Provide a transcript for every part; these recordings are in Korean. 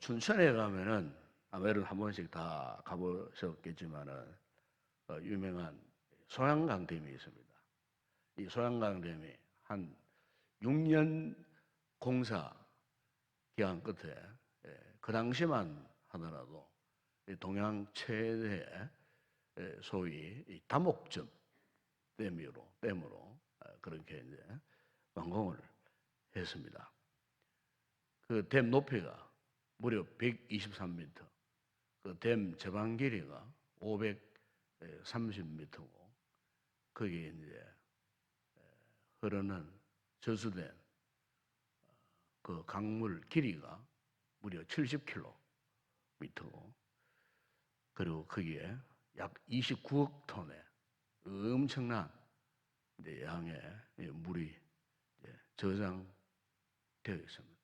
순천에 가면은 아마 여러분 한 번씩 다 가보셨겠지만은 유명한 소양강댐이 있습니다. 이 소양강댐이 한 6년 공사 기간 끝에 그 당시만 하더라도 동양 최대 소위 이 다목적 댐으로 그렇게 이제 완공을 했습니다. 그 댐 높이가 무려 123m, 그 댐 제방 길이가 530m고 거기에 이제 흐르는 저수된 그 강물 길이가 무려 70km고 그리고 거기에 약 29억 톤의 엄청난 양의 물이 저장되어 있습니다.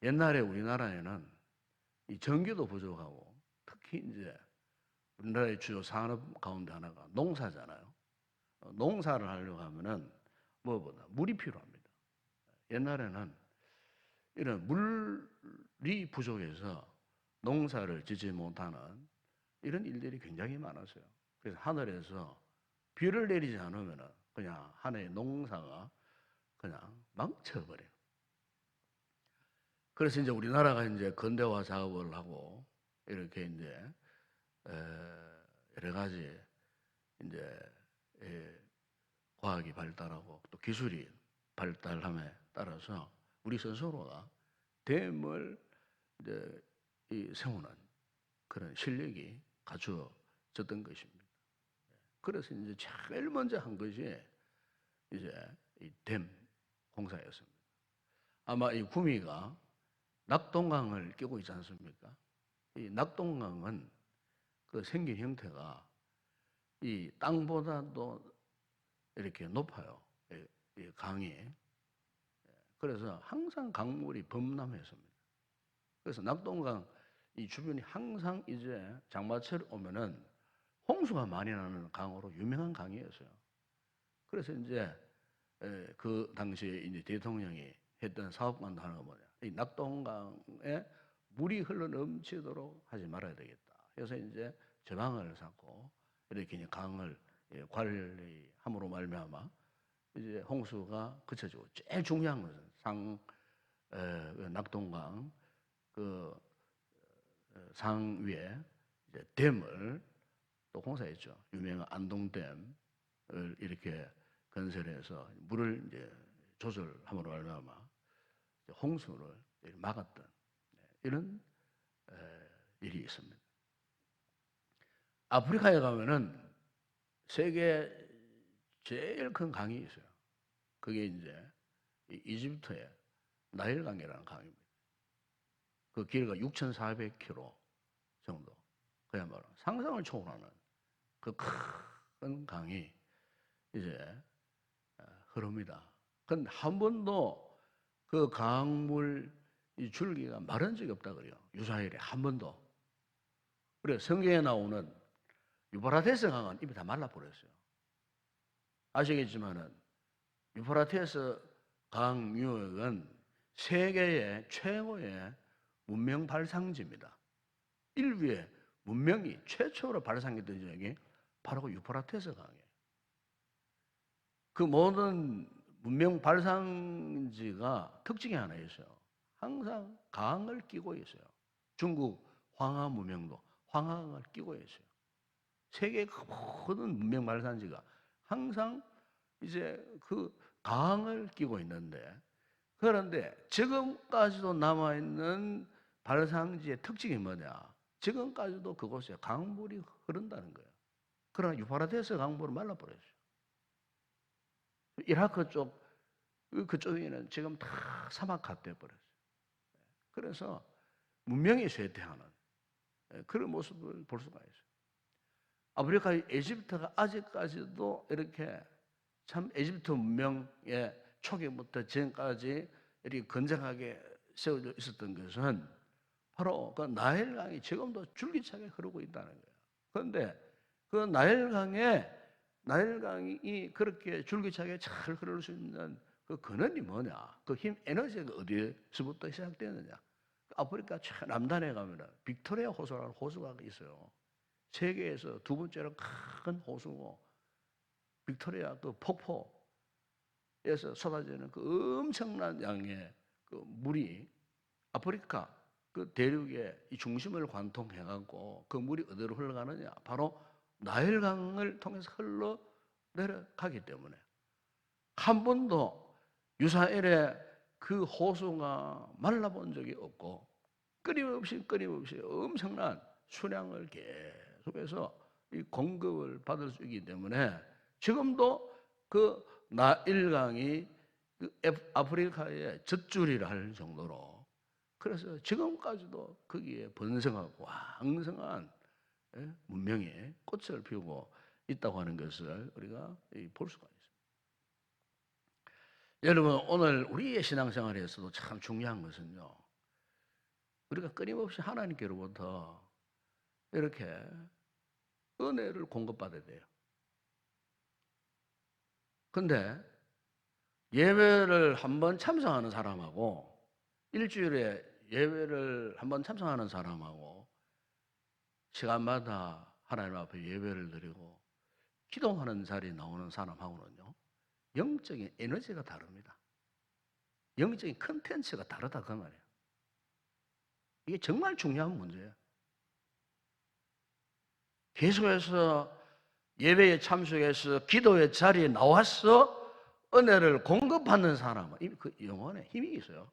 옛날에 우리나라에는 이 전기도 부족하고 특히 이제 우리나라의 주요 산업 가운데 하나가 농사잖아요. 농사를 하려고 하면은 무엇보다 물이 필요합니다. 옛날에는 이런 물이 부족해서 농사를 짓지 못하는 이런 일들이 굉장히 많았어요. 그래서 하늘에서 비를 내리지 않으면 그냥 하늘의 농사가 그냥 망쳐버려요. 그래서 이제 우리나라가 이제 근대화 작업을 하고 이렇게 이제 여러 가지 이제 과학이 발달하고 또 기술이 발달함에 따라서 우리 스스로가 댐을 이제 세우는 그런 실력이 갖추어졌던 것입니다. 그래서 이제 제일 먼저 한 것이 이제 이 댐 공사였습니다. 아마 이 구미가 낙동강을 끼고 있지 않습니까? 이 낙동강은 그 생긴 형태가 이 땅보다도 이렇게 높아요. 이 강이. 그래서 항상 강물이 범람했습니다. 그래서 낙동강 이 주변이 항상 이제 장마철 오면은 홍수가 많이 나는 강으로 유명한 강이었어요. 그래서 이제 그 당시에 이제 대통령이 했던 사업관도 하나가 뭐냐. 이 낙동강에 물이 흘러 넘치도록 하지 말아야 되겠다. 그래서 이제 저강을 쌓고 이렇게 이제 강을 관리함으로 말미암아 이제 홍수가 그쳐지고 제일 중요한 것은 낙동강 그 상 위에 이제 댐을 또 공사했죠. 유명한 안동댐을 이렇게 건설해서 물을 이제 조절함으로 말미암아 홍수를 막았던 이런 일이 있습니다. 아프리카에 가면은 세계 제일 큰 강이 있어요. 그게 이제 이집트의 나일강이라는 강입니다. 그 길이가 6,400km 정도. 그야말로 상상을 초월하는 그 큰 강이 이제 흐릅니다. 근데 한 번도 그 강물 이 줄기가 마른 적이 없다 그래요. 유사일에 한 번도. 그래 성경에 나오는 유브라테스 강은 입이 다 말라버렸어요. 아시겠지만은 유브라테스 강 유역은 세계의 최고의 문명 발상지입니다. 인류의 문명이 최초로 발상했던 지역이 바로 그 유프라테스 강이에요. 그 모든 문명 발상지가 특징이 하나 있어요. 항상 강을 끼고 있어요. 중국 황하 문명도 황하강을 끼고 있어요. 세계 모든 문명 발상지가 항상 이제 그 강을 끼고 있는데 그런데 지금까지도 남아있는 발상지의 특징이 뭐냐? 지금까지도 그곳에 강물이 흐른다는 거예요. 그러나 유프라테스 강물은 말라버렸어요. 이라크 쪽, 그쪽에는 지금 다 사막화 되어버렸어요. 그래서 문명이 쇠퇴하는 그런 모습을 볼 수가 있어요. 아프리카의 에집트가 아직까지도 이렇게 참 에집트 문명의 초기부터 지금까지 이렇게 건장하게 세워져 있었던 것은 바로 그 나일강이 지금도 줄기차게 흐르고 있다는 거예요. 그런데 그 나일강이 그렇게 줄기차게 잘 흐를 수 있는 그 근원이 뭐냐? 그 힘, 에너지가 어디에서부터 시작되느냐? 아프리카 최남단에 가면 빅토리아 호수라는 호수가 있어요. 세계에서 두 번째로 큰 호수고, 빅토리아 그 폭포에서 쏟아지는 그 엄청난 양의 그 물이 아프리카 그 대륙의 이 중심을 관통해갖고 그 물이 어디로 흘러가느냐? 바로 나일강을 통해서 흘러 내려가기 때문에 한 번도 유사일에 그 호수가 말라본 적이 없고 끊임없이 엄청난 수량을 계속해서 이 공급을 받을 수 있기 때문에 지금도 그 나일강이 그 아프리카의 젖줄이라 할 정도로, 그래서 지금까지도 거기에 번성하고 왕성한 문명의 꽃을 피우고 있다고 하는 것을 우리가 볼 수가 있습니다. 여러분, 오늘 우리의 신앙생활에서도 참 중요한 것은요, 우리가 끊임없이 하나님께로부터 이렇게 은혜를 공급받아야 돼요. 근데 예배를 한번 참석하는 사람하고 일주일에 예배를 한번 참석하는 사람하고 시간마다 하나님 앞에 예배를 드리고 기도하는 자리에 나오는 사람하고는요, 영적인 에너지가 다릅니다. 영적인 컨텐츠가 다르다 그 말이에요. 이게 정말 중요한 문제예요. 계속해서 예배에 참석해서 기도의 자리에 나와서 은혜를 공급받는 사람은 그 영혼에 힘이 있어요.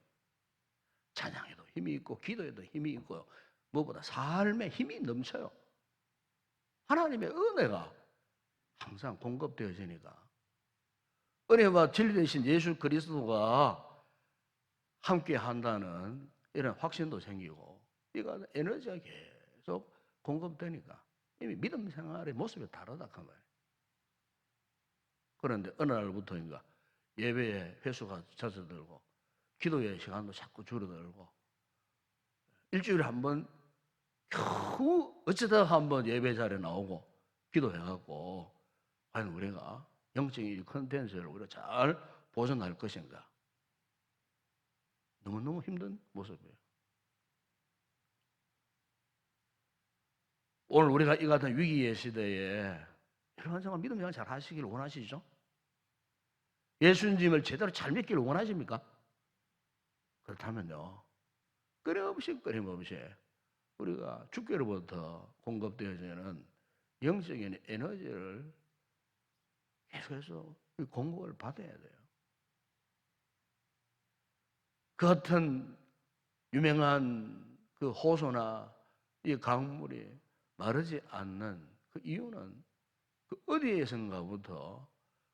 찬양에도 힘이 있고 기도에도 힘이 있고 무엇보다 삶에 힘이 넘쳐요. 하나님의 은혜가 항상 공급되어지니까 은혜와 진리 되신 예수 그리스도가 함께 한다는 이런 확신도 생기고, 이거 에너지가 계속 공급되니까 이미 믿음 생활의 모습이 다르다 그 말이에요. 그런데 어느 날부터인가 예배의 횟수가 잦아들고 기도의 시간도 자꾸 줄어들고 일주일에 한 번 겨우 어쩌다가 한 번 예배 자리에 나오고 기도해갖고 과연 우리가 영적인 컨텐츠를 우리가 잘 보존할 것인가? 너무너무 힘든 모습이에요. 오늘 우리가 이 같은 위기의 시대에 여러분 정말 믿음 생활 잘 하시길 원하시죠? 예수님을 제대로 잘 믿기를 원하십니까? 그렇다면요, 끊임없이 우리가 주께로부터 공급되어지는 영적인 에너지를 계속해서 공급을 받아야 돼요. 그 같은 유명한 그 호수나 이 강물이 마르지 않는 그 이유는 그 어디에선가부터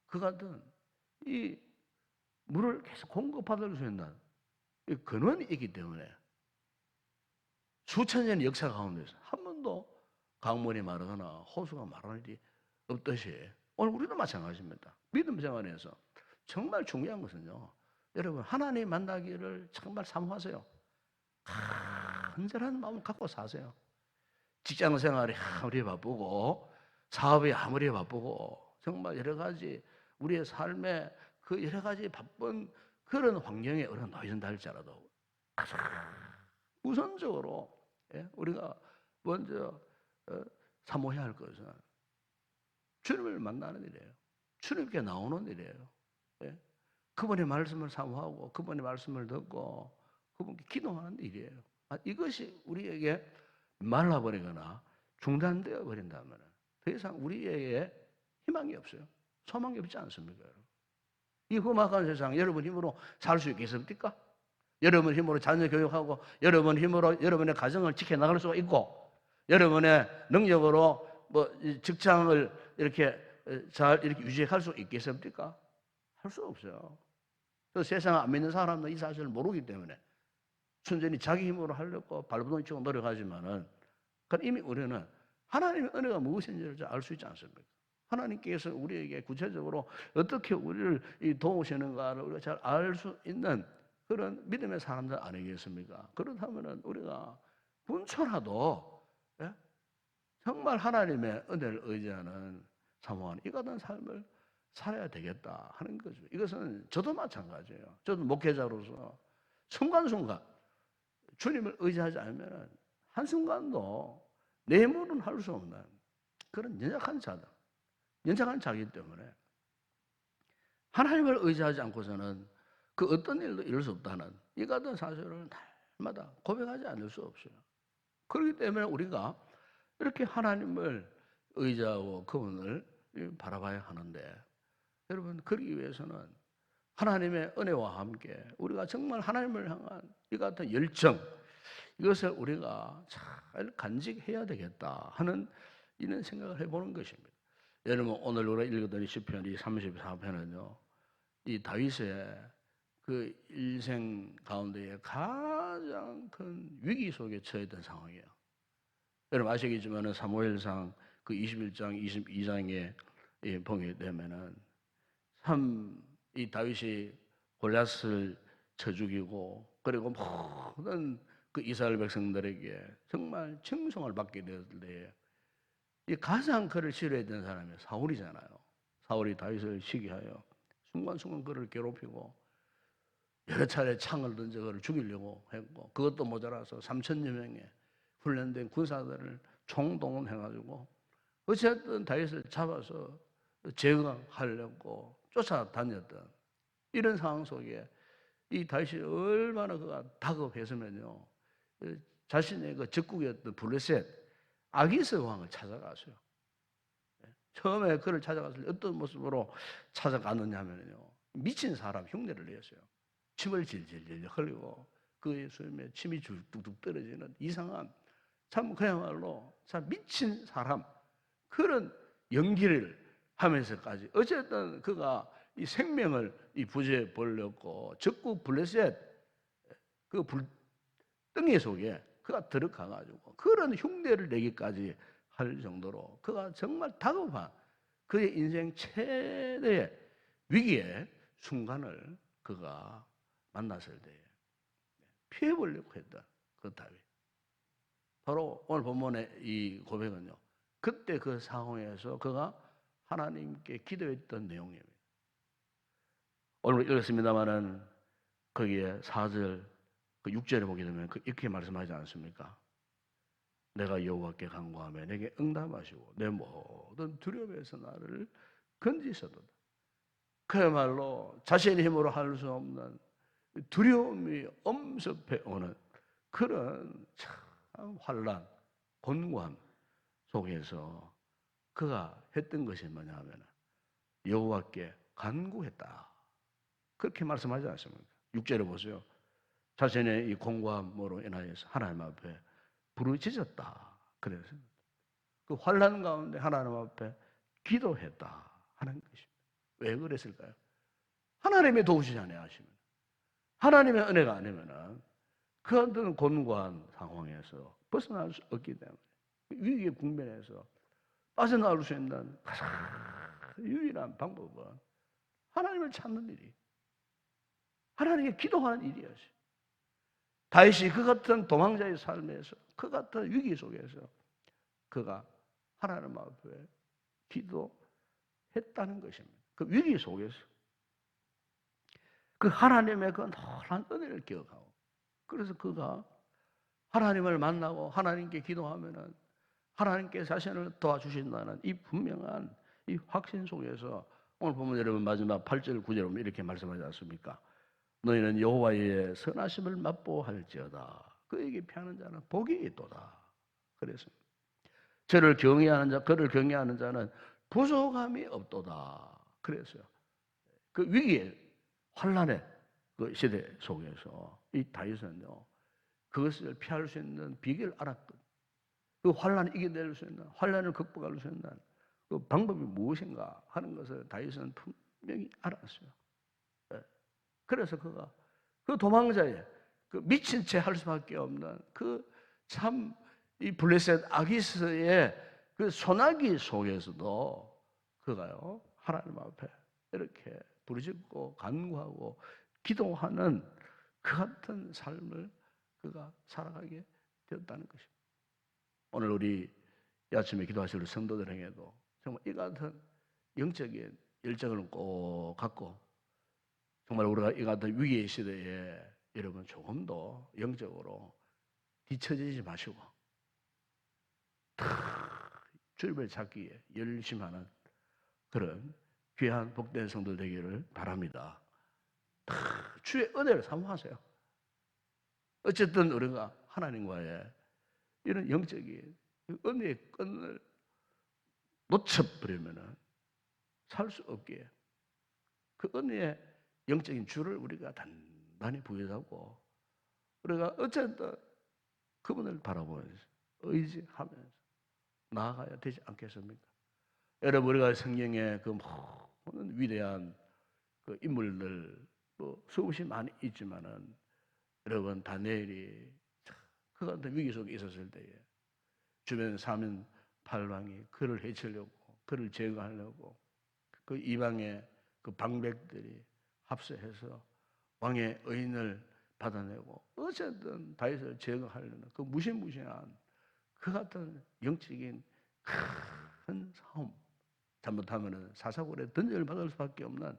그 같은 이 물을 계속 공급받을 수 있는 이 근원이 있기 때문에 수천 년의 역사 가운데서 한 번도 강물이 마르거나 호수가 마르는 일이 없듯이 오늘 우리도 마찬가지입니다. 믿음 생활에서 정말 중요한 것은요, 여러분 하나님 만나기를 정말 사모하세요. 간절한 마음 갖고 사세요. 직장 생활이 아무리 바쁘고 사업이 아무리 바쁘고 정말 여러 가지 우리의 삶에 그 여러 가지 바쁜 그런 환경에 우리가 놓여진다 할지라도 가장 우선적으로 우리가 먼저 사모해야 할 것은 주님을 만나는 일이에요. 주님께 나오는 일이에요. 그분의 말씀을 사모하고 그분의 말씀을 듣고 그분께 기도하는 일이에요. 이것이 우리에게 말라버리거나 중단되어 버린다면 더 이상 우리에게 희망이 없어요. 소망이 없지 않습니까? 이 험악한 세상 여러분 힘으로 살 수 있겠습니까? 여러분 힘으로 자녀 교육하고 여러분 힘으로 여러분의 가정을 지켜나갈 수가 있고 여러분의 능력으로 뭐 직장을 이렇게 잘 이렇게 유지할 수 있겠습니까? 할 수 없어요. 그 세상 안 믿는 사람은 이 사실을 모르기 때문에 순전히 자기 힘으로 하려고 발버둥 치고 노력하지만은 이미 우리는 하나님의 은혜가 무엇인지를 알 수 있지 않습니까? 하나님께서 우리에게 구체적으로 어떻게 우리를 도우시는가를 우리가 잘 알 수 있는 그런 믿음의 사람들 아니겠습니까? 그렇다면은 우리가 분초라도 정말 하나님의 은혜를 의지하는 사모하는 이 같은 삶을 살아야 되겠다 하는 거죠. 이것은 저도 마찬가지예요. 저도 목회자로서 순간순간 주님을 의지하지 않으면 한순간도 내 힘으로는 할 수 없는 그런 연약한 자다. 연약한 자이기 때문에 하나님을 의지하지 않고서는 그 어떤 일도 이룰 수 없다는 이 같은 사실을 날마다 고백하지 않을 수 없어요. 그렇기 때문에 우리가 이렇게 하나님을 의지하고 그분을 바라봐야 하는데, 여러분, 그러기 위해서는 하나님의 은혜와 함께 우리가 정말 하나님을 향한 이 같은 열정, 이것을 우리가 잘 간직해야 되겠다 하는 이런 생각을 해보는 것입니다. 여러분, 오늘 우리가 읽었던 시편 이 34편은요, 이 다윗의 그 일생 가운데에 가장 큰 위기 속에 처했던 상황이에요. 여러분 아시겠지만 사무엘상 그 21장, 22장에 보게 되면은 참 이 다윗이 골리앗을 쳐 죽이고, 그리고 모든 그 이스라엘 백성들에게 정말 칭송을 받게 되었는데, 이 가장 그를 싫어했던 사람이 사울이잖아요. 사울이 다윗을 시기하여 순간순간 그를 괴롭히고 여러 차례 창을 던져 그를 죽이려고 했고, 그것도 모자라서 3천여 명의 훈련된 군사들을 총동원해가지고 어쨌든 다윗을 잡아서 제거하려고 쫓아다녔던 이런 상황 속에 이 다윗이 얼마나 그가 다급했으면요, 자신의 그 적국이었던 블레셋 아기스 왕을 찾아갔어요. 처음에 그를 찾아갔을 때 어떤 모습으로 찾아갔느냐면요, 미친 사람 흉내를 내었어요. 침을 질질 흘리고 그의 숨에 침이 뚝뚝 떨어지는 이상한, 참 그야말로 참 미친 사람 그런 연기를 하면서까지 어쨌든 그가 이 생명을 이 부재해 버렸고, 적국 블레셋 그 덩이 속에 그가 들어가가지고 그런 흉내를 내기까지 할 정도로 그가 정말 다급한 그의 인생 최대의 위기의 순간을 그가 만났을 때 피해보려고 했다. 그 다윗. 바로 오늘 본문의 이 고백은요, 그때 그 상황에서 그가 하나님께 기도했던 내용입니다. 오늘 읽었습니다마는 거기에 4절, 그 6절에 보게 되면 이렇게 말씀하지 않습니까? 내가 여호와께 간구하며 내게 응답하시고 내 모든 두려움에서 나를 건지셨도다. 그야말로 자신의 힘으로 할 수 없는 두려움이 엄습해 오는 그런 참 환난, 곤고함 속에서 그가 했던 것이 뭐냐 하면 여호와께 간구했다. 그렇게 말씀하지 않습니까? 6절에 보세요. 자신의 이 공고함으로 인하여서 하나님 앞에 부르짖었다. 그래서 그 환난 가운데 하나님 앞에 기도했다 하는 것입니다. 왜 그랬을까요? 하나님이 도우시지 아니하시면, 하나님의 은혜가 아니면은 그 어떤 곤고한 상황에서 벗어날 수 없기 때문에 위기의 국면에서 빠져나올 수 있는 가장 유일한 방법은 하나님을 찾는 일이, 하나님께 기도하는 일이었어요. 다윗이 그 같은 도망자의 삶에서, 그 같은 위기 속에서 그가 하나님 앞에 기도했다는 것입니다. 그 위기 속에서 그 하나님의 그 놀라운 은혜를 기억하고, 그래서 그가 하나님을 만나고 하나님께 기도하면은 하나님께 자신을 도와주신다는 이 분명한 이 확신 속에서 오늘 보면 여러분 마지막 8절 9절 보면 이렇게 말씀하지 않습니까? 너희는 여호와의 선하심을 맛보할지어다. 그에게 피하는 자는 복이 있도다. 그래서 저를 경외하는 자, 그를 경외하는 자는 부족함이 없도다. 그래서요, 그 위기의 환란의 그 시대 속에서 이 다윗은요, 그것을 피할 수 있는 비결을 알았거든요. 그 환란을 이겨낼 수 있는, 환란을 극복할 수 있는 그 방법이 무엇인가 하는 것을 다윗은 분명히 알았어요. 그래서 그가 그 도망자의 그 미친 채 할 수밖에 없는 그 참 이 블레셋 아기스의 그 소나기 속에서도 그가요 하나님 앞에 이렇게 부르짖고 간구하고 기도하는 그 같은 삶을 그가 살아가게 되었다는 것입니다. 오늘 우리 이 아침에 기도하실 성도들에게도 정말 이 같은 영적인 열정을 꼭 갖고, 정말 우리가 이 같은 위기의 시대에 여러분 조금 더 영적으로 뒤처지지 마시고 주님을 찾기에 열심히 하는 그런 귀한 복된 성도 되기를 바랍니다. 주의 은혜를 사모하세요. 어쨌든 우리가 하나님과의 이런 영적인 은혜의 끈을 놓쳐버리면 살 수 없기에 그 은혜의 영적인 줄을 우리가 단단히 부여잡고 우리가 어쨌든 그분을 바라보면서 의지하면서 나아가야 되지 않겠습니까? 여러분, 우리가 성경에 그 모든 위대한 그 인물들 뭐 수없이 많이 있지만은 여러분, 다니엘이 그 같은 위기 속에 있었을 때에 주변 사면 팔방이 그를 해치려고 그를 제거하려고 그 이방의 그 방백들이 합세해서 왕의 의인을 받아내고 어쨌든 다윗을 제거하려는 그 무시무시한 그 같은 영적인 큰 싸움, 잘못하면 사사고에 던져를 받을 수밖에 없는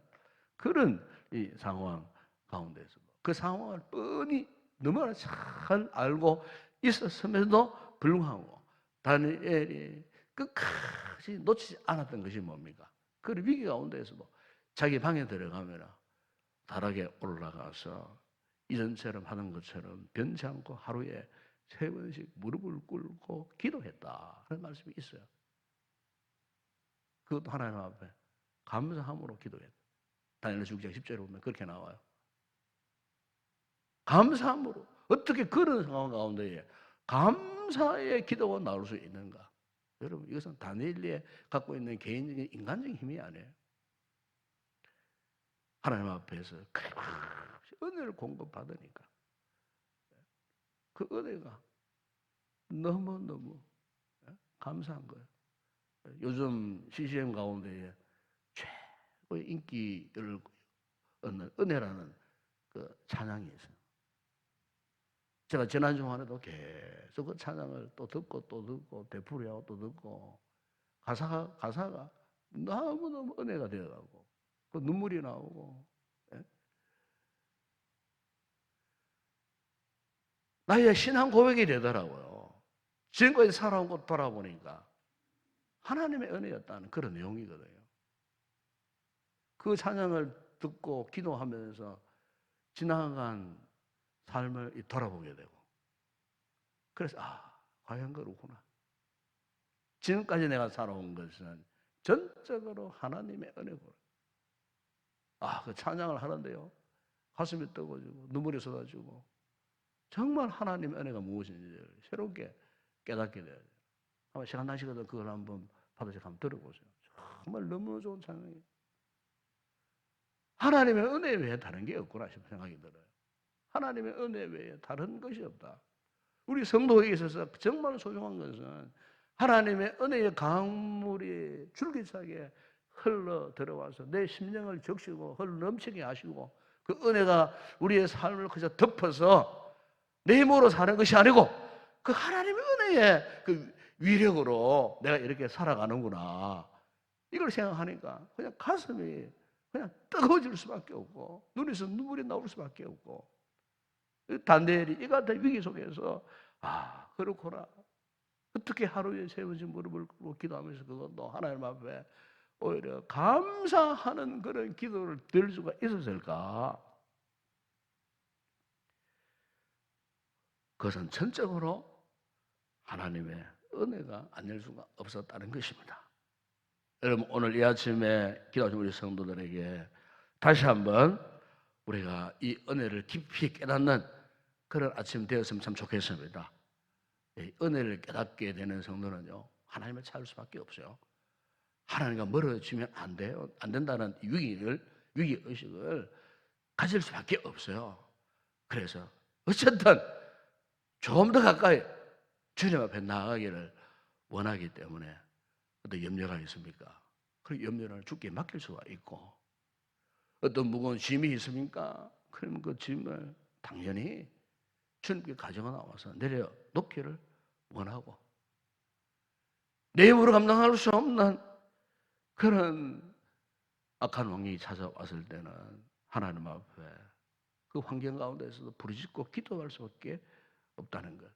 그런 이 상황 가운데서 그 상황을 뻔히 너무나 잘 알고 있었음에도 불구하고 다니엘이 끝까지 놓치지 않았던 것이 뭡니까? 그 위기 가운데서도 자기 방에 들어가면 다락에 올라가서 이전처럼 하는 것처럼 변치 않고 하루에 3번씩 무릎을 꿇고 기도했다 하는 말씀이 있어요. 그것도 하나님 앞에 감사함으로 기도했다. 다니엘 6장 10절에 보면 그렇게 나와요. 감사함으로. 어떻게 그런 상황 가운데에 감사의 기도가 나올 수 있는가? 여러분, 이것은 다니엘이 갖고 있는 개인적인 인간적인 힘이 아니에요. 하나님 앞에서 은혜를 공급받으니까 그 은혜가 너무너무 감사한 거예요. 요즘 CCM 가운데에 최고의 인기를 얻는 은혜라는 그 찬양이 있어요. 제가 지난 주말에도 계속 그 찬양을 또 듣고 되풀이하고 또 듣고 가사가 너무너무 은혜가 되어가고 그 눈물이 나오고 나의 신앙 고백이 되더라고요. 지금까지 살아온 것 돌아보니까 하나님의 은혜였다는 그런 내용이거든요. 그 찬양을 듣고 기도하면서 지나간 삶을 돌아보게 되고 그래서 과연 그렇구나. 지금까지 내가 살아온 것은 전적으로 하나님의 은혜고 그 찬양을 하는데요 가슴이 뜨거워지고 눈물이 쏟아지고 정말 하나님의 은혜가 무엇인지 새롭게 깨닫게 돼요. 아마 시간 나시거든 그걸 한번 받으셔서 한번 들어보세요. 정말 너무 좋은 찬양이에요. 하나님의 은혜 외에 다른 게 없구나 싶은 생각이 들어요. 하나님의 은혜 외에 다른 것이 없다. 우리 성도에 있어서 정말 소중한 것은 하나님의 은혜의 강물이 줄기차게 흘러 들어와서 내 심령을 적시고 흘러 넘치게 하시고 그 은혜가 우리의 삶을 그저 덮어서 내 힘으로 사는 것이 아니고 그 하나님의 은혜의 그 위력으로 내가 이렇게 살아가는구나. 이걸 생각하니까 그냥 가슴이 그냥 뜨거워질 수밖에 없고 눈에서 눈물이 나올 수밖에 없고 다니엘이 이 같은 위기 속에서 그렇구나. 어떻게 하루에 3번씩 무릎을 꿇고 기도하면서 그것도 하나님 앞에 오히려 감사하는 그런 기도를 드릴 수가 있었을까? 그것은 전적으로 하나님의 은혜가 아닐 수가 없었다는 것입니다. 여러분, 오늘 이 아침에 기도하신 우리 성도들에게 다시 한번 우리가 이 은혜를 깊이 깨닫는 그런 아침 되었으면 참 좋겠습니다. 은혜를 깨닫게 되는 성도는요 하나님을 찾을 수밖에 없어요. 하나님과 멀어지면 안 돼요. 안 된다는 위기의식을 가질 수밖에 없어요. 그래서 어쨌든 조금 더 가까이 주님 앞에 나아가기를 원하기 때문에 어떤 염려가 있습니까? 그 염려를 주께 맡길 수가 있고 어떤 무거운 짐이 있습니까? 그럼 그 짐을 당연히 주님께 가져가 나와서 내려놓기를 원하고 내 힘으로 감당할 수 없는 그런 악한 왕이 찾아왔을 때는 하나님 앞에 그 환경 가운데서도 부르짖고 기도할 수밖에 없다는 것.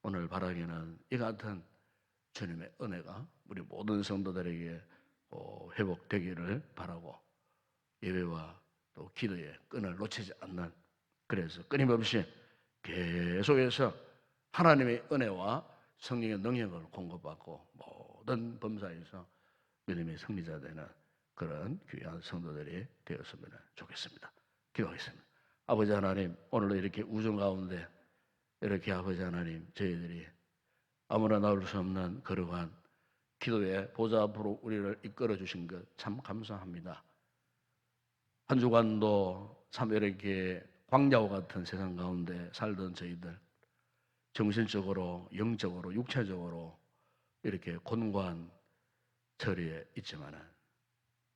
오늘 바라기는 이 같은 주님의 은혜가 우리 모든 성도들에게 회복되기를 바라고, 예배와 또 기도의 끈을 놓치지 않는, 그래서 끊임없이 계속해서 하나님의 은혜와 성령의 능력을 공급받고 모든 범사에서 믿음의 승리자 되는 그런 귀한 성도들이 되었으면 좋겠습니다. 기도하겠습니다. 아버지 하나님, 오늘도 이렇게 우정 가운데 이렇게 아버지 하나님, 저희들이 아무나 나올 수 없는 거룩한 기도의 보좌 앞으로 우리를 이끌어 주신 것 참 감사합니다. 한 주간도 참 이렇게 광야와 같은 세상 가운데 살던 저희들, 정신적으로, 영적으로, 육체적으로 이렇게 곤고한 처리에 있지만은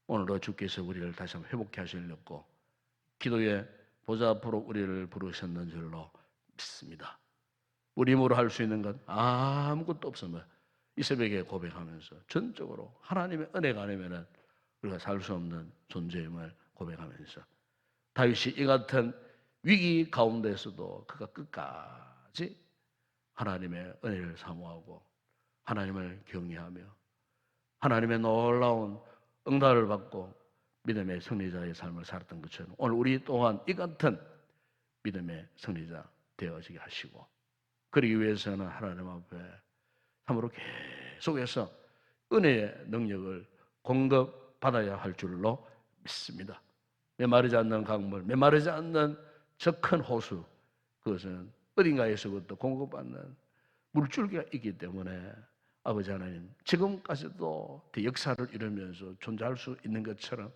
오늘도 주께서 우리를 다시 한번 회복해 하시려고 기도의 보좌 앞으로 우리를 부르셨는 줄로 믿습니다. 우리 힘으로 할 수 있는 것 아무것도 없음을 이 새벽에 고백하면서 전적으로 하나님의 은혜가 아니면은 우리가 살 수 없는 존재임을 고백하면서, 다윗이 이 같은 위기 가운데서도 그가 끝까지 하나님의 은혜를 사모하고 하나님을 경외하며 하나님의 놀라운 응답을 받고 믿음의 승리자의 삶을 살았던 것처럼 오늘 우리 또한 이 같은 믿음의 승리자 되어지게 하시고, 그러기 위해서는 하나님 앞에 참으로 계속해서 은혜의 능력을 공급받아야 할 줄로 믿습니다. 메마르지 않는 강물, 메마르지 않는 저 큰 호수, 그것은 어딘가에서부터 공급받는 물줄기가 있기 때문에 아버지 하나님, 지금까지도 역사를 이루면서 존재할 수 있는 것처럼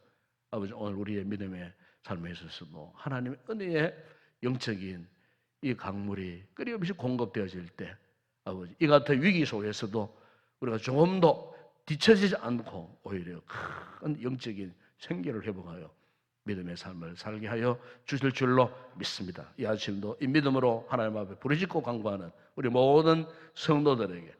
아버지, 오늘 우리의 믿음의 삶에 있어서도 하나님의 은혜의 영적인 이 강물이 끊임없이 공급되어질 때 아버지, 이 같은 위기 속에서도 우리가 조금 더 뒤처지지 않고 오히려 큰 영적인 생기를 회복하여 믿음의 삶을 살게 하여 주실 줄로 믿습니다. 이 아침도 이 믿음으로 하나님 앞에 부르짖고 간구하는 우리 모든 성도들에게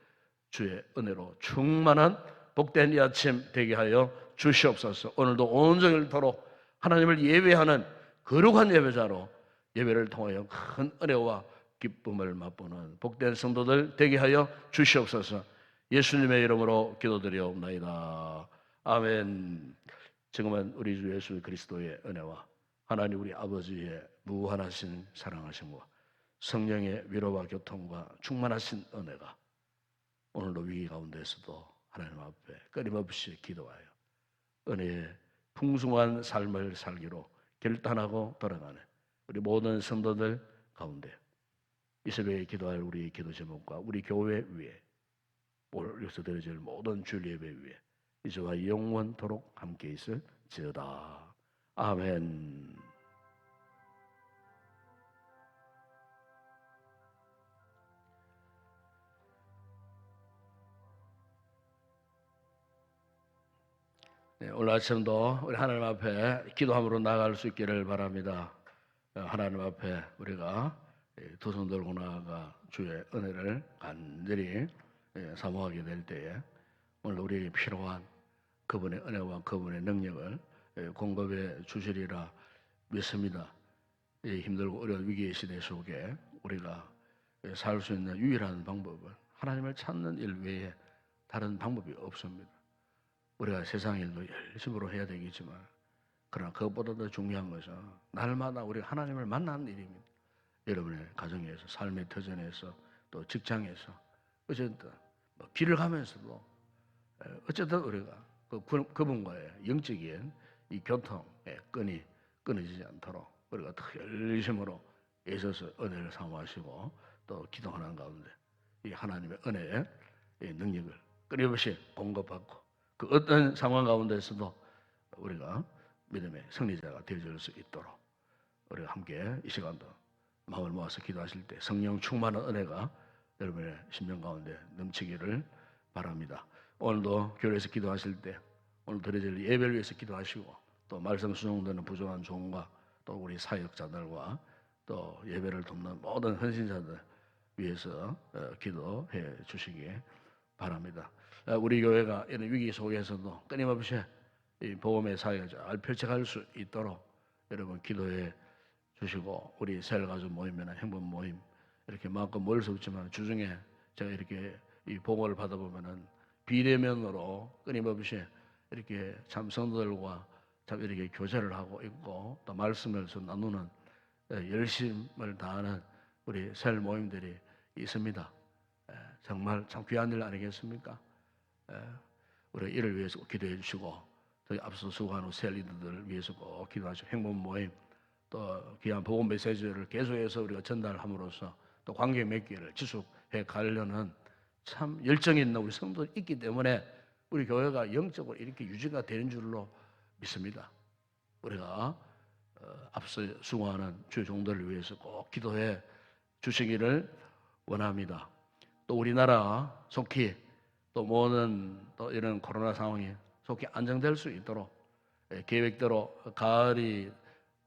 주의 은혜로 충만한 복된 이 아침 되게 하여 주시옵소서. 오늘도 온종일토록 하나님을 예배하는 거룩한 예배자로 예배를 통하여 큰 은혜와 기쁨을 맛보는 복된 성도들 되게 하여 주시옵소서. 예수님의 이름으로 기도드리옵나이다. 아멘. 지금은 우리 주 예수 그리스도의 은혜와 하나님 우리 아버지의 무한하신 사랑하심과 성령의 위로와 교통과 충만하신 은혜가 오늘도 위기 가운데서도 하나님 앞에 끊임없이 기도하여 은혜의 풍성한 삶을 살기로 결단하고 돌아가는 우리 모든 성도들 가운데 이 새벽에 기도할 우리의 기도 제목과 우리 교회 위에 여기서 드려질 모든 주일 예배 위에 이제와 영원토록 함께 있을지어다. 아멘. 네, 오늘 아침도 우리 하나님 앞에 기도함으로 나아갈 수 있기를 바랍니다. 하나님 앞에 우리가 두 손 들고 나아가 주의 은혜를 간절히 사모하게 될 때에 오늘 우리에게 필요한 그분의 은혜와 그분의 능력을 공급해 주시리라 믿습니다. 이 힘들고 어려운 위기의 시대 속에 우리가 살 수 있는 유일한 방법은 하나님을 찾는 일 외에 다른 방법이 없습니다. 우리가 세상 일도 열심으로 해야 되겠지만 그러나 그것보다 더 중요한 것은 날마다 우리가 하나님을 만나는 일입니다. 여러분의 가정에서, 삶의 터전에서, 또 직장에서, 어쨌든 길을 가면서도 어쨌든 우리가 그분과의 영적인 이 교통의 끈이 끊어지지 않도록 우리가 더 열심으로 애써서 은혜를 사모하시고 또 기도하는 가운데 이 하나님의 은혜의 능력을 끊임없이 공급받고 그 어떤 상황 가운데서도 우리가 믿음의 승리자가 되어질 수 있도록 우리가 함께 이 시간도 마음을 모아서 기도하실 때 성령 충만한 은혜가 여러분의 심령 가운데 넘치기를 바랍니다. 오늘도 교회에서 기도하실 때 오늘 드려질 예배를 위해서 기도하시고 또 말씀 수용되는 부족한 종과 또 우리 사역자들과 또 예배를 돕는 모든 헌신자들 위해서 기도해 주시기 바랍니다. 우리 교회가 이런 위기 속에서도 끊임없이 이 복음의 사역을 잘 펼쳐갈 수 있도록 여러분 기도해 주시고 우리 셀가족 모임이나 행복 모임 이렇게 마음껏 모일 수 없지만 주중에 제가 이렇게 이 보고를 받아보면은 비대면으로 끊임없이 이렇게 참 성도들과 참 이렇게 교제를 하고 있고 또 말씀을 나누는 열심을 다하는 우리 셀 모임들이 있습니다. 정말 참 귀한 일 아니겠습니까? 우리 이를 위해서 기도해 주시고 저희 앞서 수고하는 셀 리더들을 위해서 꼭 기도하시고 행복 모임 또 귀한 복음 메시지를 계속해서 우리가 전달함으로써 또 관계 맺기를 지속해 가려는 참 열정이 있는 우리 성도들이 있기 때문에 우리 교회가 영적으로 이렇게 유지가 되는 줄로 믿습니다. 우리가 앞서 수고하는 주의 종들을 위해서 꼭 기도해 주시기를 원합니다. 또 우리나라 속히 또 모든 또 이런 코로나 상황이 속히 안정될 수 있도록 계획대로 가을이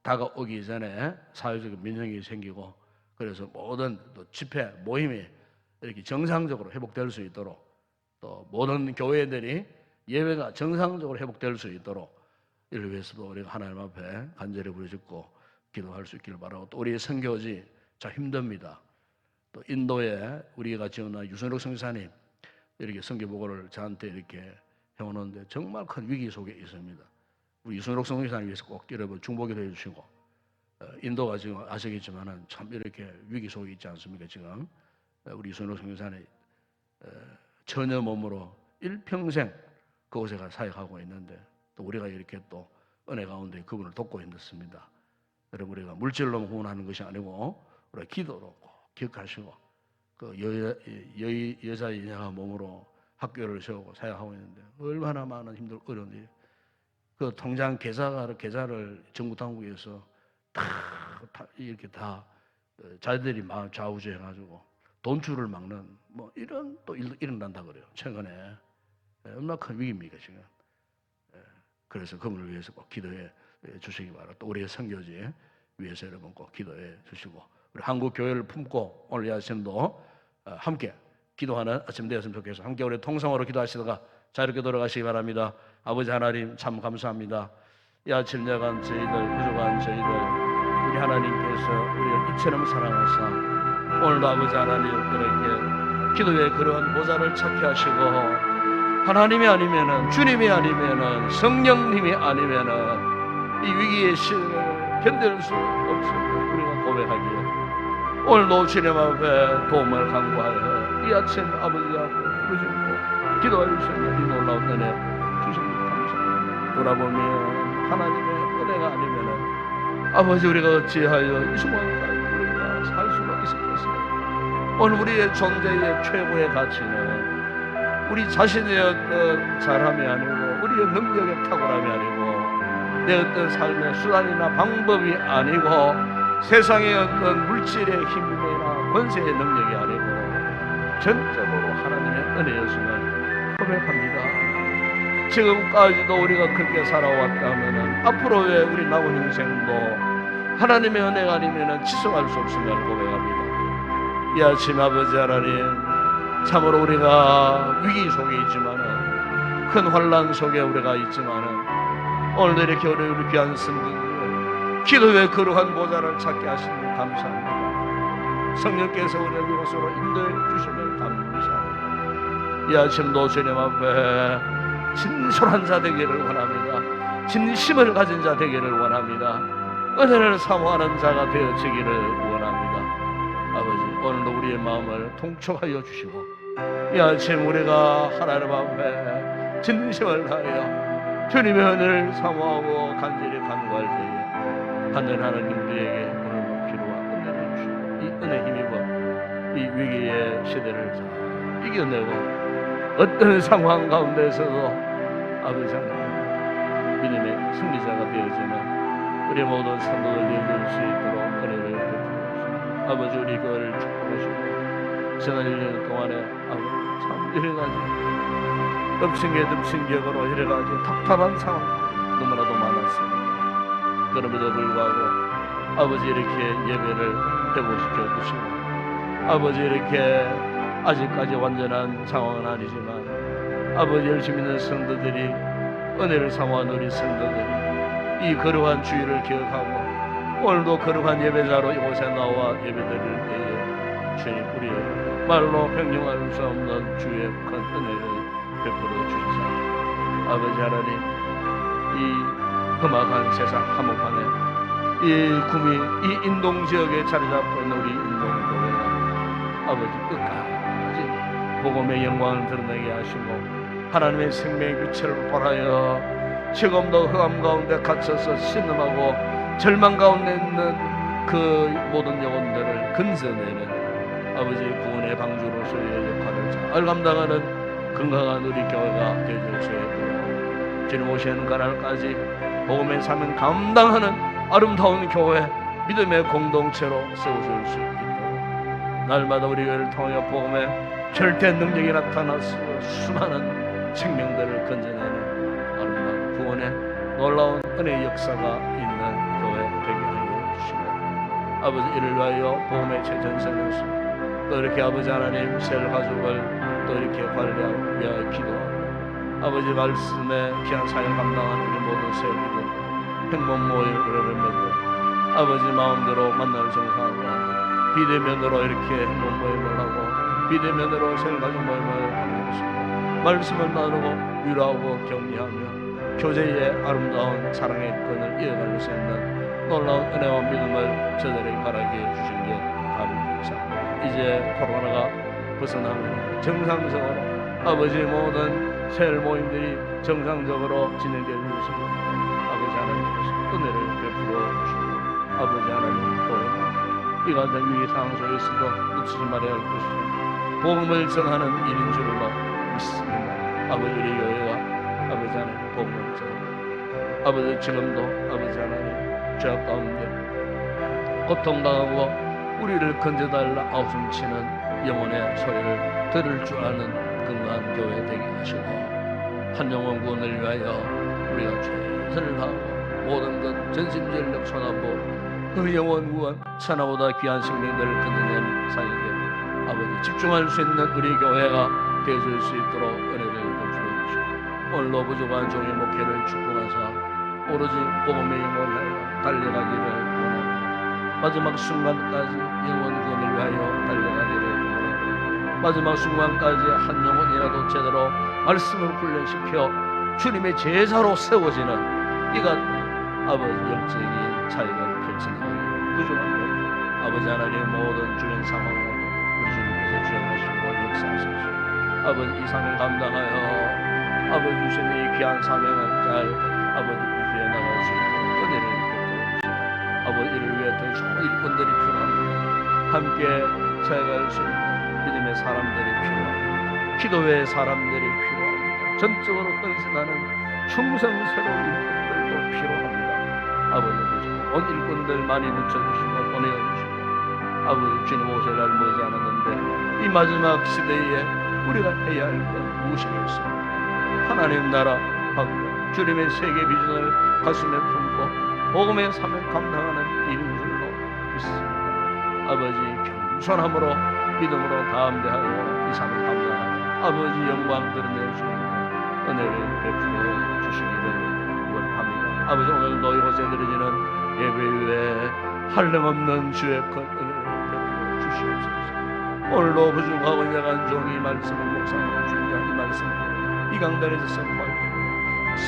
다가오기 전에 사회적 민영이 생기고 그래서 모든 또 집회 모임이 이렇게 정상적으로 회복될 수 있도록 또 모든 교회들이 예배가 정상적으로 회복될 수 있도록 이를 위해서도 우리가 하나님 앞에 간절히 부르짖고 기도할 수 있기를 바라고 또 우리의 선교지 참 힘듭니다. 또 인도에 우리가 지원한 유선록 선교사님 이렇게 선교 보고를 저한테 이렇게 해오는데 정말 큰 위기 속에 있습니다. 우리 유선록 선교사님 위해서 꼭 여러분 중보기도 해주시고 인도가 지금 아시겠지만은 참 이렇게 위기 속에 있지 않습니까? 지금 우리 유선록 선교사님 처녀 몸으로 일평생 그곳에 가 사역하고 있는데 또 우리가 이렇게 또 은혜 가운데 그분을 돕고 있습니다. 여러분 우리가 물질로 후원하는 것이 아니고 우리가 기도로 꼭 기억하시고 그 여자 인양한 몸으로 학교를 세우고 사역하고 있는데 얼마나 많은 힘들고 어려운 일이 그 통장 계좌를 정부 당국에서 다 이렇게 다 자들이 막 좌우지해가지고 돈줄을 막는 뭐 이런 또 일도 일어난다 그래요. 최근에 얼마나 큰 위기입니까 지금. 그래서 그분을 위해서 꼭 기도해 주시기 바랍니다. 또 우리의 선교지 위해서 여러분 꼭 기도해 주시고 우리 한국 교회를 품고 오늘 이 아침도 함께 기도하는 아침 되었으면 좋겠어요. 함께 우리 통성으로 기도하시다가 자유롭게 돌아가시기 바랍니다. 아버지 하나님 참 감사합니다. 이 아침 여간 저희들 부족한 저희들 우리 하나님께서 우리를 이처럼 사랑하사 오늘도 아버지 하나님들에게 기도의 그러한 보좌를 찾게 하시고 하나님이 아니면은 주님이 아니면은 성령님이 아니면은 이 위기의 시대를 견딜 수 없음을 우리가 고백하기에 오늘도 주님 앞에 도움을 간구하여 이 아침 아버지하고 부르짖고 기도해 주시는 이 놀라운 은혜 주시니 감사합니다. 돌아보면 하나님의 은혜가 아니면은 아버지 우리가 어찌하여 이 순간까지 우리가 살 수가 있었겠습니까? 오늘 우리의 존재의 최고의 가치는 우리 자신의 어떤 잘함이 아니고 우리의 능력의 탁월함이 아니고 내 어떤 삶의 수단이나 방법이 아니고 세상의 어떤 물질의 힘이나 권세의 능력이 아니고 전적으로 하나님의 은혜였음을 고백합니다. 지금까지도 우리가 그렇게 살아왔다면 앞으로의 우리 남은 인생도 하나님의 은혜가 아니면 지속할 수 없음을 고백합니다. 이 아침 아버지 하나님 참으로 우리가 위기 속에 있지만은 큰 환난 속에 우리가 있지만은 오늘도 이렇게 우리 귀한 성도들 기도의 거룩한 보좌를 찾게 하시니 감사합니다. 성령께서 우리를 이곳으로 인도해 주시면 감사합니다. 이 아침도 주님 앞에 진솔한 자 되기를 원합니다. 진심을 가진 자 되기를 원합니다. 은혜를 사모하는 자가 되어지기를 원합니다. 아버지 오늘도 우리의 마음을 통촉하여 주시고 이 아침 우리가 하나님 앞에 진심을 다하여 주님의 은혜를 사모하고 간절히 간구할 때에 하늘 하나님들에게 오늘 필요한 은혜를 주시고 이 은혜 힘입어 이 위기의 시대를 잘 이겨내고 어떤 상황 가운데서도 아버지 하나님 믿음의 승리자가 되어지는 우리 모든 성도들 이룰 수 있도록 은혜를 베풀어 아버지 우리 그를 축복하시고 지난 1년 동안에 아버지 참 여러가지 엎친격으로 여러가지 답답한 상황 너무나도 많았습니다. 그럼에도 불구하고 아버지 이렇게 예배를 회복시켜 주시고 아버지 이렇게 아직까지 완전한 상황은 아니지만 아버지 열심히 있는 성도들이 은혜를 사모한 우리 성도들이 이 거룩한 주의를 기억하고 오늘도 거룩한 예배자로 이곳에 나와 예배드릴 때에 주님 우리의 말로 형용할 수 없는 주의 큰 은혜를 베풀어 주시사 아버지 하나님 이 험악한 세상 한복판에 이 구미 이 인동지역에 자리 잡고 있는 우리 인동교회가 아버지 끝까지 복음의 영광을 드러내게 하시고 하나님의 생명의 빛을 발하여 지금도 흑암 가운데 갇혀서 신음하고 절망 가운데 있는 그 모든 영혼들을 건져내는 아버지 구원의 방주로서의 역할을 잘 감당하는 건강한 우리 교회가 되어주세요. 주님 오시는 그날까지 복음의 사명 감당하는 아름다운 교회 믿음의 공동체로 세워질 수 있도록 날마다 우리 교회를 통하여 복음의 절대 능력이 나타나서 수많은 생명들을 건져내는 아름다운 구원의 놀라운 은혜의 역사가 있는 교회 되게 하여 주시고 아버지 이를 위하여 복음의 최전선에서 또 이렇게 아버지 하나님 셀 가족을 또 이렇게 관리하고 위하여 기도하고 아버지 말씀에 귀한 사역을 감당하는 우리 모든 세우기도 행복 모임 의뢰를 맺고 아버지 마음대로 만남을 정상하고 비대면으로 이렇게 행복 모임을 하고 비대면으로 셀 가족 모임을 하는 것입니다. 말씀을 나누고 위로하고 격려하며 교제의 아름다운 사랑의 끈을 이어갈 수 있는 놀라운 은혜와 믿음을 저들에게 바라게 주신 게 감사합니다. 이제 코로나가 벗어나면 정상적으로 아버지의 모든 셀 모임들이 정상적으로 진행되어 주시고 아버지 하나님께서 은혜를 베풀어 주시고 아버지 하나님 또 이 같은 위기 상황 속에서도 놓치지 말아야 할 것이죠. 복음을 전하는 일인 줄로 믿습니다. 아버지 우리 교회가 아버지 하나님 복음을 전하고 아버지 지금도 아버지 하나님 죄악 가운데 고통당하고 우리를 건져달라 아우성치는 영혼의 소리를 들을 줄 아는 건강한 교회 되게 하시고 한 영혼 구원을 위하여 우리가 최선을 다하고 모든 것 전심전력 쏟아부어 그 영혼 구원 천하보다 귀한 생명들을 건져내는 사역에 아버지 집중할 수 있는 우리 교회가 되어줄 수 있도록 은혜를 베풀어 주시고 오늘도 부족한 종의 목회를 축복하사 오로지 복음의 영혼을 위하여 달려가기를 원합니다. 마지막 순간까지 영혼 구원을 위하여 달려가기를 원합니다. 마지막 순간까지 한 영혼이라도 제대로 말씀을 훈련시켜 주님의 제자로 세워지는 이가 아버지 영적인 차이가 펼쳐나가기를 부족합니다. 아버지 하나님 모든 주변 상황을 우리 주님께서 주장하시고 역사하소서. 아버지 이 사명 감당하여 아버지 주신 이 귀한 사명을 잘 아버지 유지해 나갈 수 있도록 은혜를 베풀어 주시고 아버지 이를 위해 더 좋은 일꾼들이 필요합니다. 함께 살아갈 수 있는 믿음의 사람들이 필요합니다. 기도의 사람들이 필요합니다. 전적으로 헌신하는 충성스러운 일꾼들도 필요합니다. 아버지 온 일꾼들 많이 붙여주시고 보내주시고 아버지 주님 오실 날 머지 않았는데 이 마지막 시대에 우리가 해야 할 건 무엇이겠습니까? 하나님 나라 받고 주님의 세계 비전을 가슴에 품고 복음의 사명 감당하는 일인 줄로 믿습니다. 아버지 겸손함으로 믿음으로 담대하여 이 사명 감당하는 아버지 영광 드러내주시는 은혜를 베풀어 주시기를 원합니다. 아버지 오늘도 이곳에 드려지는 예배에 한량없는 주의 큰 은혜를 베풀어 주시옵소서. 오늘도 부족하고 약한 종이 말씀을 묵상하고 준비한 이 말씀을 이 강단에서 선포할 때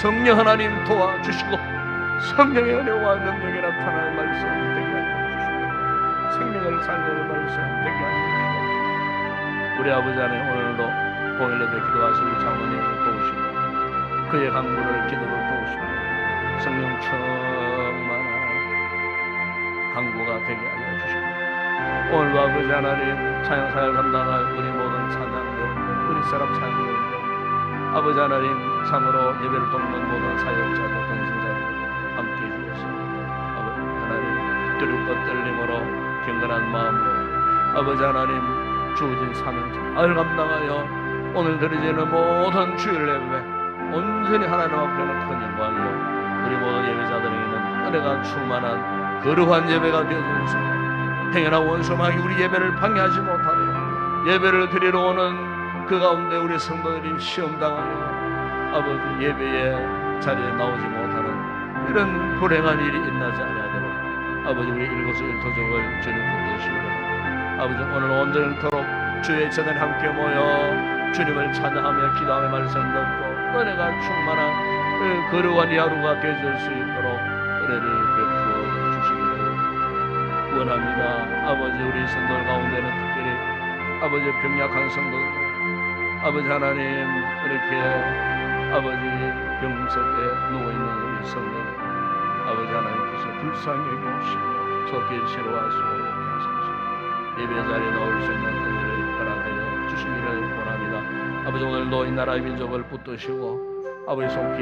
성령 하나님 도와주시고 성령의 은혜와 능력이 나타나는 말씀 되게 하여 주시고 생명을 살리는 말씀 되게 하여 주시고 우리 아버지 하나님 오늘도 보일러에 기도하시는 장로님을 도우시고 그의 강구를 기도로 도우시고 성령 충만한 강구가 되게 하여 주시고 오늘도 아버지 하나님 찬양사역을 감당할 우리 모든 찬양대원들 우리 사람 찬양대원들 아버지 하나님 참으로 예배를 돕는 모든 사역자들 헌신자들 함께 해주셔서 아버지 하나님 두렵고 떨림으로 경건한 마음으로 아버지 하나님 주어진 사명을 감당하여 오늘 드려지는 모든 주일 예배 온전히 하나님 앞에는 큰 영광이요 우리 모든 예배자들에게는 은혜가 충만한 거룩한 예배가 되어주옵소서. 행여나 원수마귀 우리 예배를 방해하지 못하도록 예배를 드리러 오는 그 가운데 우리 성도들이 시험당하여 아버지 예배의 자리에 나오지 못하는 이런 불행한 일이 일어나지 않도록 아버지 우리 일거수일투족을 주님 붙드시고 아버지 오늘 온전토록 주의 재단에 함께 모여 주님을 찬양하며 기도하며 말씀 듣고 은혜가 충만한 거룩한 이 하루가 되어질 수 있도록 은혜를 베풀어 주시기를 원합니다. 아버지 우리 성도들 가운데는 특별히 아버지 병약한 성도들 아버지 하나님 이렇게 아버지 병석에 누워있는 우리 성도들 아버지 하나님께서 불쌍히 여기시고 속히 치료하시고 예배 자리에 나올 수 있는 은혜를 허락하여 주시기를 원합니다. 아버지 오늘 노인 나라의 민족을 붙드시고 아버지 속히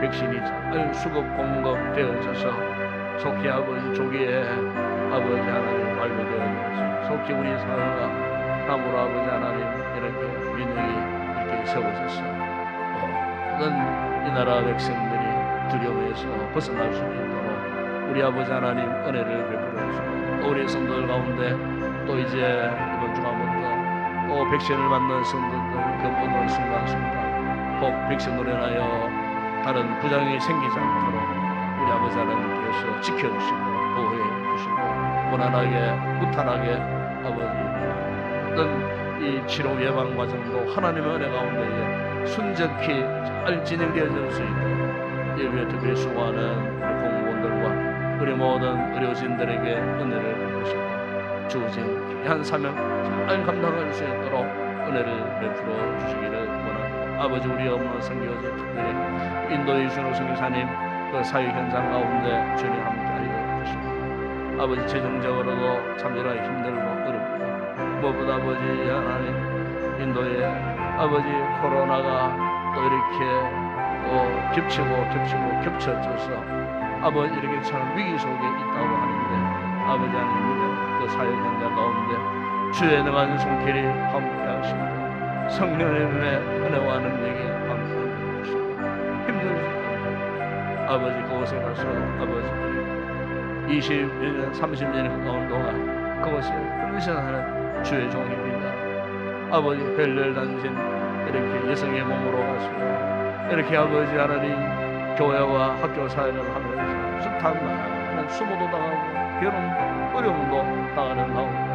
백신이 잘 수급 공급되어져서 속히 아버지 조기에 아버지 하나님 완료되어져서 속히 우리 사회가 나무로 아버지 하나님 이렇게 민영이 이렇게 세워져서 모든 이 나라 백성들이 두려움에서 벗어날 수 있도록 우리 아버지 하나님 은혜를 베풀어 주시고 우리 성도들 가운데 또 이제 이번 주간부터 또 백신을 맞는 성도들 그 모든 순간순간 꼭 백신으로 인하여 다른 부작용이 생기지 않도록 우리 아버지 하나님께서 지켜주시고 보호해 주시고 원활하게 무탈하게 아버지 어떤 이 치료 예방 과정도 하나님의 은혜 가운데에 순적히 잘 진행되어질 수 있도록 예비에 특별히 수고하는 우리 공무원들과 우리 모든 의료진들에게 은혜를 베푸시고 주어진 귀한 사명 잘 감당할 수 있도록 은혜를 베풀어 주시기를 원합니다. 아버지 우리 없는 선교지 특별히 인도의 준호 선교사님 그 사회 현장 가운데 주님 함께하여 주시고 아버지 재정적으로도 참여하기 힘들고 어렵고 무엇보다 아버지 하나님 인도의 아버지 코로나가 또 이렇게 또 겹치고 겹쳐져서 아버지 이렇게 참 위기 속에 있다고 하는데 아버지 하나님 그 사역 현장 가운데 주의 능한 손길이 함께하시고 성령님의 은혜와 능력이 함께하시고 힘들지 않고 아버지 그곳에 가서 아버지 20년 30년 가까운 동안 그곳에 헌신하는 주의 종입니다. 아버지 벨레를 단신 이렇게 여성의 몸으로 가시고 이렇게 아버지 하나님 교회와 학교 사역을 하면서 숱한 많은 수모도 당하고 괴로움도 어려움도 당하는 가운데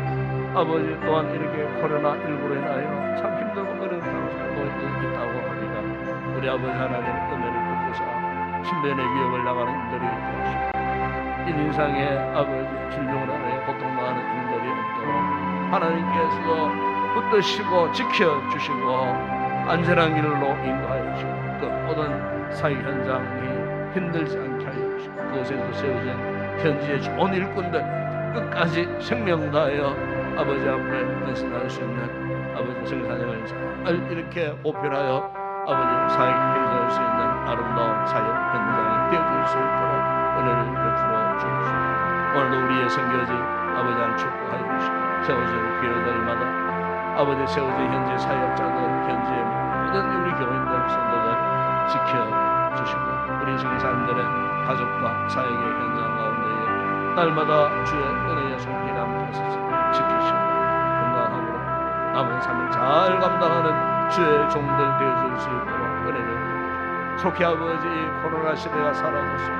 아버지 또한 이렇게 코로나19로 인하여 참 힘들고 어려운 상황을 살고 있다고 합니다. 우리 아버지 하나님 은혜를 베푸사 신변의 위협을 나가는 인들이 되시고 인상의 아버지 질병을 하여 고통당하는 인들이 없도록 하나님께서 붙드시고 지켜주시고 안전한 길로 인도하여 주시고 그 모든 사회 현장이 힘들지 않게 하여 주시고 그곳에서 세워진 현지의 좋은 일꾼들 끝까지 생명 다하여 아버지 앞에 헌신할 수 있는 아버지 성사님을 잘 이렇게 보필하여 아버지 사역에 힘쓸 수 있는 아름다운 사역 현장이 되어질 수 있도록 은혜를 베풀어 주옵소서. 오늘도 우리의 선교지 아버지 안 축복하여 주시고 세워진 교회들마다 아버지 세워진 현지 사역자들 현지의 모든 우리 교인들 성도들 지켜주시고 우리 성사님들의 가족과 사역의 현장 가운데에 날마다 주의 은혜의 손길이 함께하셔서 지키시고 건강함으로 남은 삶을 잘 감당하는 주의 종들 되어질 수 있도록 은혜를 속히 아버지 코로나 시대가 사라져서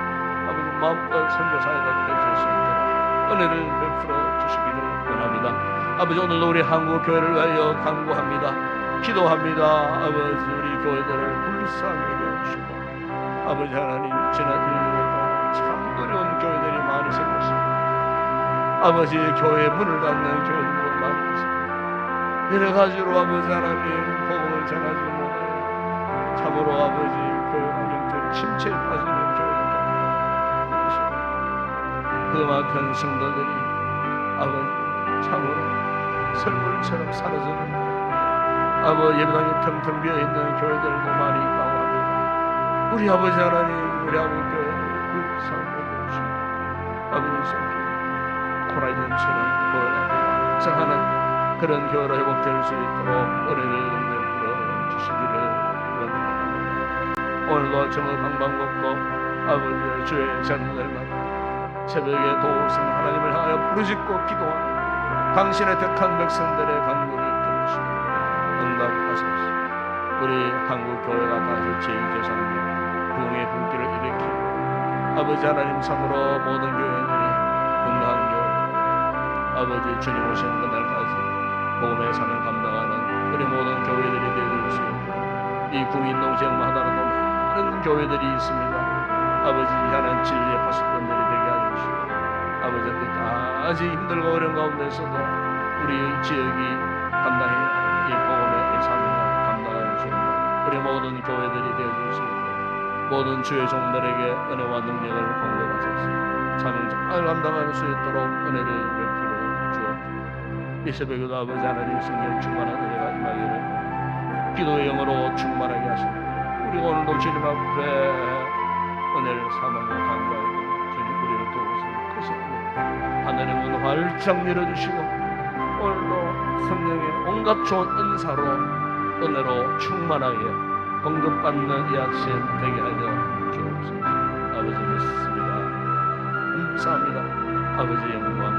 아버지 마음껏 선교사회가 되어질 수 있도록 은혜를 베풀어 주시기를 원합니다. 아버지 오늘도 우리 한국 교회를 위하여 간구합니다. 기도합니다. 아버지 우리 교회들을 불쌍히 여겨주시고 아버지 하나님 지난 1년에도 참 어려운 교회들이 많이 생겼습니다. 아버지 교회 문을 닫는 교회들도 많이 있습니다. 여러 가지로 아버지 하나님 복음을 전하지 못하여 참으로 아버지 교회 환경적 침체에 빠지는 교회들도 많으시고 그만큼 성도들이 아버지 참으로 설물처럼 사라지는 아버지 예배당이 텅텅 비어있는 교회들도 많이 있다고 합니다. 우리 아버지 하나님 우리 아버지 교회를 불쌍히 여겨주시고 아버지 속에 코라이전처럼 교회가 확장하는 그런 교회로 회복될 수 있도록 은혜를 베풀어 주시기를 원합니다. 오늘도 정말 방방곡곡 아버지 주의 자녀들마다 새벽에 도우신 하나님을 하여 부르짖고 기도하는 당신의 택한 백성들의 간구를 들으시고 응답하소서. 우리 한국 교회가 다시 제2재상의 부흥의 불길을 일으키고 아버지 하나님 참으로 모든 교회들이 건강한 교회 아버지 주님 오시는 그날까지 복음의 사명 감당하는 우리 모든 교회들이 되어줄 수 있는 이 구민 농지역마다는 많은 교회들이 있습니다. 아버지 하나님 진리의 파수꾼들이 되게 하여 주시고 아버지 끝까지 힘들고 어려운 가운데서도 우리 지역이 감당해 이 복음의 사명을 감당하여 주시는 우리 모든 교회들이 되어줄 수 있는 모든 주의 종들에게 은혜와 능력을 공급하소서. 사명 잘 감당할 수 있도록 은혜를 베풀어 주옵소서. 이 새벽에도 아버지 하나님 성령 충만한 은혜가 임하기를 기도의 영으로 충만하게 하시고 우리 오늘도 주님 앞에 은혜를 사모하며 간구하고 주님 우리를 도우시고 크신 하늘의 문 활짝 열어주시고 오늘도 성령의 온갖 좋은 은사로 은혜로 충만하게 공급받는 이 아침 되게 하여 주옵소서. 아버지 믿습니다. 감사합니다. 아버지 영광